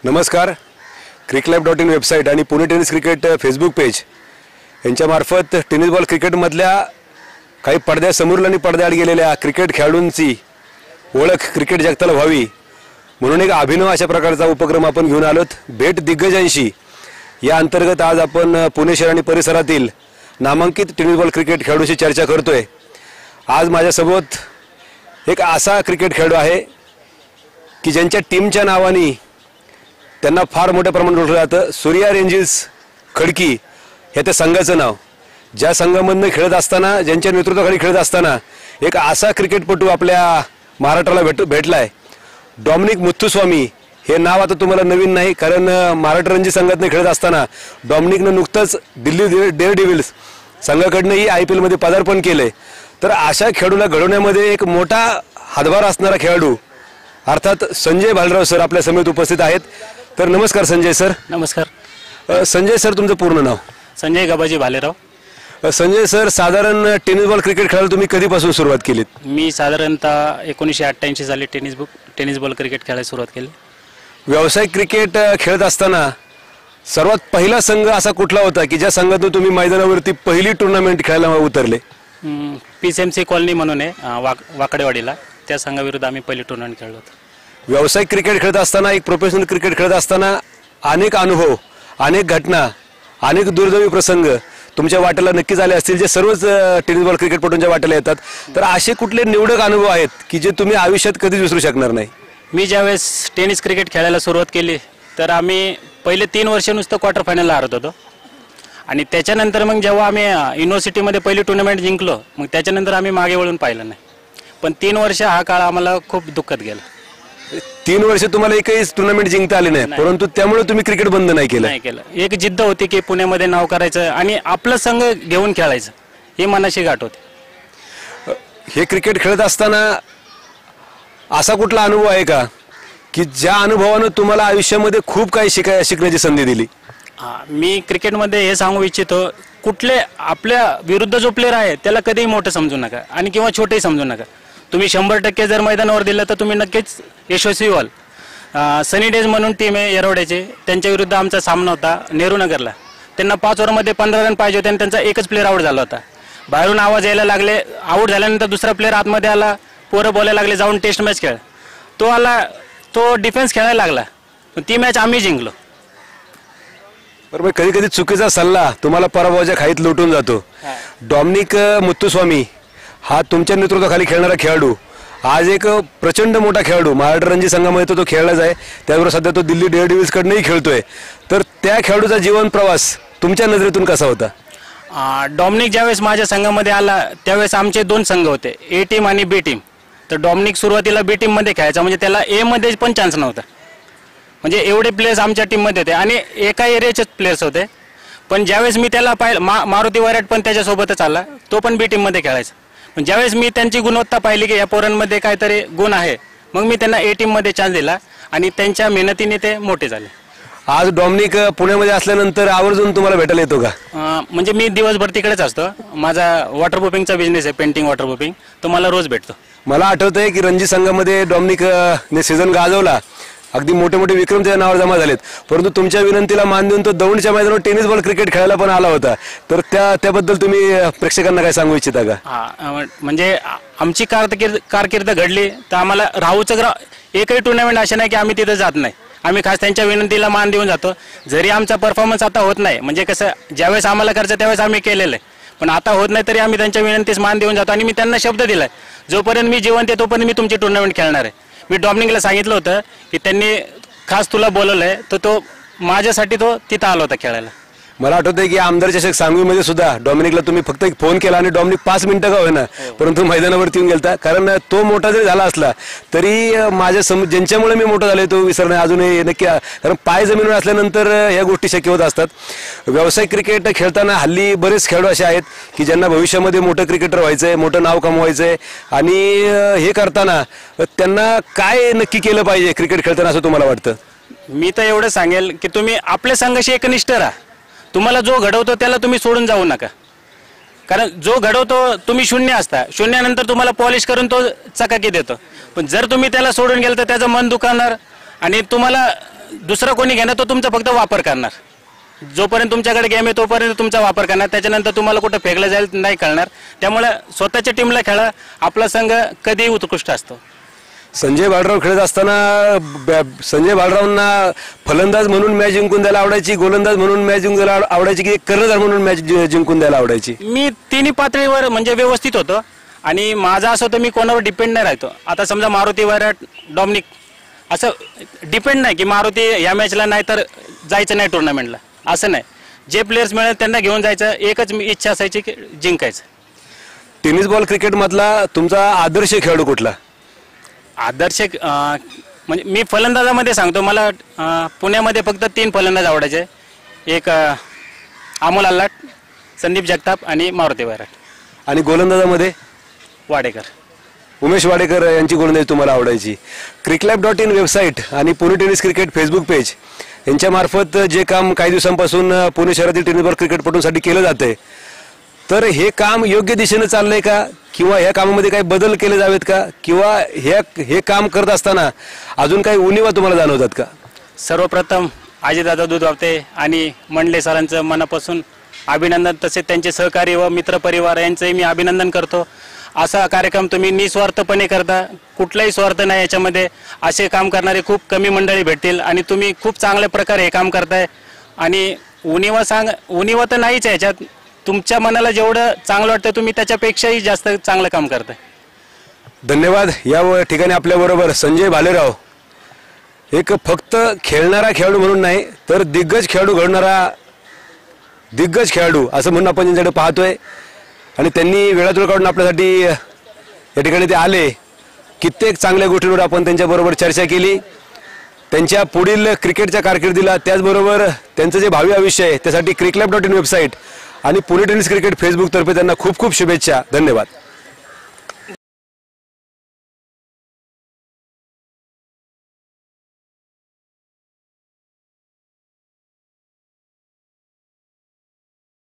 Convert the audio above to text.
नमस्कार. क्रिकलाईव्ह.in वेबसाईट आणि Pune tennis cricket Facebook page यांच्यामार्फत टेनिस बॉल क्रिकेटमधल्या काही पडद्यासमोर आणि पडद्याआड गेलेल्या क्रिकेट खेळाडूंची ओळख क्रिकेट जगताला व्हावी म्हणून एक अभिनव अशा प्रकारचा उपक्रम आपण घेऊन आलोत. भेट दिग्गजांशी या अंतर्गत आज आपण पुणे शहर आणि परिसरातील नामांकित टेनिस बॉल क्रिकेट खेळाडूंशी चर्चा करतोय. आज माझ्यासोबत एक असा क्रिकेट खेळाडू आहे की ज्यांच्या टीमच्या नावाने त्यांना फार मोठ्या प्रमाणात ओळखलं जातं. सूर्या रेंजर्स खडकी हे त्या संघाचं नाव. ज्या संघामधनं खेळत असताना, ज्यांच्या नेतृत्वाखाली खेळत असताना एक असा क्रिकेटपटू आपल्या महाराष्ट्राला भेटलाय. डॉमिनिक मुथुस्वामी हे नाव आता तुम्हाला नवीन नाही, कारण महाराष्ट्र रणजी संघातनं खेळत असताना डॉमिनिकनं नुकतंच दिल्ली डेअरडेव्हिल्स संघाकडनंही IPL मध्ये पदार्पण केले. तर अशा खेळाडूला घडवण्यामध्ये एक मोठा हातभार असणारा खेळाडू अर्थात संजय भालेराव सर आपल्या समेत उपस्थित आहेत. तर नमस्कार संजय सर. नमस्कार. संजय सर, तुमचं पूर्ण नाव? संजय गबाजी भालेराव. संजय सर, साधारण टेनिस बॉल क्रिकेट खेळायला तुम्ही कधीपासून सुरुवात केलीत? मी साधारणतः 1988 साली टेनिस बॉल क्रिकेट खेळायला सुरुवात केली. व्यावसायिक क्रिकेट खेळत असताना सर्वात पहिला संघ असा कुठला होता की ज्या संघातून तुम्ही मैदानावरती पहिली टुर्नामेंट खेळायला उतरले? PCMC कॉलनी म्हणून आहे वाकडेवाडीला, त्या संघाविरुद्ध आम्ही पहिली टुर्नामेंट खेळलो होतो. व्यावसायिक क्रिकेट खेळत असताना, एक प्रोफेशनल क्रिकेट खेळत असताना अनेक अनुभव, अनेक घटना, अनेक दुर्दैवी प्रसंग तुमच्या वाट्याला नक्कीच आले असतील, जे सर्वच टेनिस बॉल क्रिकेटपटूंच्या वाट्याला येतात. तर असे कुठले निवडक अनुभव आहेत की जे तुम्ही आयुष्यात कधीच विसरू शकणार नाही? मी ज्यावेळेस टेनिस क्रिकेट खेळायला सुरुवात केली तर आम्ही पहिले 3 वर्ष नुसतं क्वार्टर फायनलला हरत होतो. आणि त्याच्यानंतर मग जेव्हा आम्ही युनिव्हर्सिटीमध्ये पहिली टुर्नामेंट जिंकलो, मग त्याच्यानंतर आम्ही मागे वळून पाहिलं नाही. पण 3 वर्ष हा काळ आम्हाला खूप दुःखद गेला. 3 वर्ष तुम्हाला एकही टुर्नामेंट जिंकता आली नाही, परंतु त्यामुळे तुम्ही क्रिकेट बंद नाही केलं? एक जिद्द होती की पुण्यामध्ये नाव करायचं आणि आपलं संघ घेऊन खेळायचं, ही मनाशी गाठ होती. हे क्रिकेट खेळत असताना असा कुठला अनुभव आहे का की ज्या अनुभवानं तुम्हाला आयुष्यामध्ये खूप काही शिकण्याची संधी दिली? मी क्रिकेटमध्ये हे सांगू इच्छितो, कुठले आपल्या विरुद्ध जो प्लेअर आहे त्याला कधीही मोठं समजू नका आणि किंवा छोटेही समजू नका. तुम्ही 100% जर मैदानावर दिलं तर तुम्ही नक्कीच यशस्वी व्हाल. सनी डेज म्हणून टीम आहे येरवड्याचे, त्यांच्या विरुद्ध आमचा सामना होता नेहरू नगरला. त्यांना 5 ओव्हरमध्ये 15 रन पाहिजे होते आणि त्यांचा एकच प्लेअर आऊट झाला होता. बाहेरून आवाज यायला लागले, आऊट झाल्यानंतर दुसरा प्लेअर आतमध्ये आला, पोरं बोलायला लागले जाऊन टेस्ट मॅच खेळ. तो आला, तो डिफेन्स खेळायला लागला, ती मॅच आम्ही जिंकलो. बरोबर. कधी कधी चुकीचा सल्ला तुम्हाला पराभवाच्या खाईत लुटून जातो. डॉमिनिक मुथुस्वामी हा तुमच्या नेतृत्वाखाली खेळणारा खेळाडू आज एक प्रचंड मोठा खेळाडू महाराष्ट्र रणजी संघामध्ये तो खेळलाच आहे. त्याबरोबर सध्या तो दिल्ली डेअरडेव्हिल्स कडनंही खेळतोय. तर त्या खेळाडूचा जीवन प्रवास तुमच्या नजरेतून कसा होता? डॉमिनिक ज्यावेळेस माझ्या संघामध्ये आला त्यावेळेस आमचे 2 संघ होते, A टीम आणि B टीम. तर डॉमिनिक सुरुवातीला B टीममध्ये खेळायचा, म्हणजे त्याला A मध्ये पण चान्स नव्हता. म्हणजे एवढे प्लेयर्स आमच्या टीममध्ये होते आणि एका एरियाचेच प्लेयर्स होते. पण ज्यावेळेस मी त्याला पाहिलं, मारुती वैराट पण त्याच्यासोबतच आला, तो पण B टीममध्ये खेळायचा. पण ज्यावेळेस मी त्यांची गुणवत्ता पाहिली की या पोरांमध्ये काहीतरी गुण आहे, मग मी त्यांना A टीममध्ये चान्स दिला आणि त्यांच्या मेहनतीने ते मोठे झाले. आज डॉमिनिक पुण्यामध्ये असल्यानंतर आवर्जून तुम्हाला भेटायला येतो का? म्हणजे मी दिवसभर तिकडेच असतो. माझा वॉटरप्रूफिंगचा बिझनेस आहे, पेंटिंग वॉटरप्रूफिंग, तो मला रोज भेटतो. मला आठवतंय की रणजी संघामध्ये डॉमिनिकने सीझन गाजवला, अगदी मोठे मोठे विक्रम त्याच्या नावावर जमा झालेत, परंतु तुमच्या विनंतीला मान देऊन तो दौंडच्या मैदानावर टेनिस बॉल क्रिकेट खेळायला पण आला होता. तर त्याबद्दल तुम्ही प्रेक्षकांना काय सांगू इच्छिता का? म्हणजे आमची कारकीर्द घडली तर आम्हाला राहूचं एकही टुर्नामेंट असे नाही की आम्ही तिथं जात नाही. आम्ही खास त्यांच्या विनंतीला मान देऊन जातो. जरी आमचा परफॉर्मन्स आता होत नाही, म्हणजे कसं ज्यावेळेस आम्हाला करायचं त्यावेळेस आम्ही केलेलं आहे, पण आता होत नाही तरी आम्ही त्यांच्या विनंतीस मान देऊन जातो. आणि मी त्यांना शब्द दिलाय, जोपर्यंत मी जिवंत आहे तोपर्यंत मी तुमची टुर्नामेंट खेळणार आहे. मी डॉमिनिकला सांगितलं होतं की त्यांनी खास तुला बोलवलंय, तर तो माझ्यासाठी तो तिथं आला होता खेळायला. मला आठवतंय की आमदार चषक सांगवीमध्ये सुद्धा डॉमिनिकला तुम्ही फक्त एक फोन केला आणि डॉमिनिक 5 मिनिटं का होईना परंतु मैदानावरती येऊन गेलता. कारण तो मोठा जरी झाला असला तरी ज्यांच्यामुळे मी मोठा झालोय तो विसरणे अजूनही नक्की, कारण पाय जमिनीवर असल्यानंतर या गोष्टी शक्य होत असतात. व्यावसायिक क्रिकेट खेळताना हल्ली बरेच खेळाडू असे आहेत की ज्यांना भविष्यामध्ये मोठं क्रिकेटर व्हायचंय, मोठं नाव कमवायचंय, आणि हे करताना त्यांना काय नक्की केलं पाहिजे क्रिकेट खेळताना असं तुम्हाला वाटतं? मी तर एवढं सांगेल की तुम्ही आपल्या संघाशी एकनिष्ठ राहा. तुम्हाला जो घडवतो त्याला तुम्ही सोडून जाऊ नका, कारण जो घडवतो तुम्ही शून्य असता, शून्यानंतर तुम्हाला पॉलिश करून तो चकाकी देतो. पण जर तुम्ही त्याला सोडून गेल तर त्याचं मन दुखावणार आणि तुम्हाला दुसरा कोणी घेणार तो तुमचा फक्त वापर करणार. जोपर्यंत तुमच्याकडे गेम आहे तोपर्यंत तुमचा वापर करणार, त्याच्यानंतर तुम्हाला कुठं फेकलं जाईल नाही कळणार. त्यामुळे स्वतःच्या टीमला खेळा, आपला संघ कधीही उत्कृष्ट असतो. संजय बाळराव खेळत असताना संजय बाळरावांना फलंदाज म्हणून मॅच जिंकून द्यायला आवडायची, गोलंदाज म्हणून मॅच जिंकून द्यायला आवडायची की कर्णधार म्हणून मॅच जिंकून द्यायला आवडायची? मी तिन्ही पातळीवर म्हणजे व्यवस्थित होतो आणि माझा असं होतं मी कोणावर डिपेंड नाही राहतो. आता समजा मारुती, वैराट, डॉमिनिक असं डिपेंड नाही की मारुती या मॅचला नाही तर जायचं नाही टुर्नामेंटला, असं नाही. जे प्लेयर्स मिळेल त्यांना घेऊन जायचं, एकच इच्छा असायची की जिंकायचं. टेनिस बॉल क्रिकेटमधला तुमचा आदर्श खेळाडू कुठला? आदर्श म्हणजे मी फलंदाजामध्ये सांगतो, मला पुण्यामध्ये फक्त 3 फलंदाज आवडायचे. एक अमोल आल्हाट, संदीप जगताप आणि मारुती वैराट. आणि गोलंदाजामध्ये? वाडेकर, उमेश वाडेकर यांची गोलंदाजी तुम्हाला आवडायची. cricklife.in वेबसाईट आणि Pune tennis cricket Facebook page यांच्यामार्फत जे काम काही दिवसांपासून पुणे शहरातील टेनिस बॉल क्रिकेटपटूंसाठी केलं जातंय, तर हे काम योग्य दिशेनं चाललंय का, किंवा ह्या कामामध्ये काही बदल केले जावेत का, किंवा हे काम करत असताना अजून काही उणिवा तुम्हाला जाणवतात का? सर्वप्रथम अजितदादा दुधवावते आणि मंडले सरांचं मनापासून अभिनंदन, तसेच त्यांचे सहकारी व मित्रपरिवार यांचंही मी अभिनंदन करतो. असा कार्यक्रम तुम्ही निस्वार्थपणे करता, कुठलाही स्वार्थ नाही याच्यामध्ये. असे काम करणारे खूप कमी मंडळी भेटतील आणि तुम्ही खूप चांगल्या प्रकारे हे काम करताय. आणि उणिवा तर नाहीच आहे याच्यात. तुमच्या मनाला जेवढं चांगलं वाटतं तुम्ही त्याच्यापेक्षाही जास्त चांगलं काम करताय. धन्यवाद. या ठिकाणी आपल्याबरोबर संजय भालेराव, एक फक्त खेळणारा खेळाडू म्हणून नाही तर दिग्गज खेळाडू घडणारा दिग्गज खेळाडू असं म्हणून आपण त्यांच्याकडे पाहतोय. आणि त्यांनी वेळातूळ काढून आपल्यासाठी या ठिकाणी ते आले. कित्येक चांगल्या गोष्टींवर आपण त्यांच्याबरोबर चर्चा केली. त्यांच्या पुढील क्रिकेटच्या कारकिर्दीला, त्याचबरोबर त्यांचं जे भावी आयुष्य आहे त्यासाठी cricklife.in वेबसाईट आणि पुणे टेनिस क्रिकेट फेसबुकतर्फे त्यांना खूप खूप शुभेच्छा. धन्यवाद.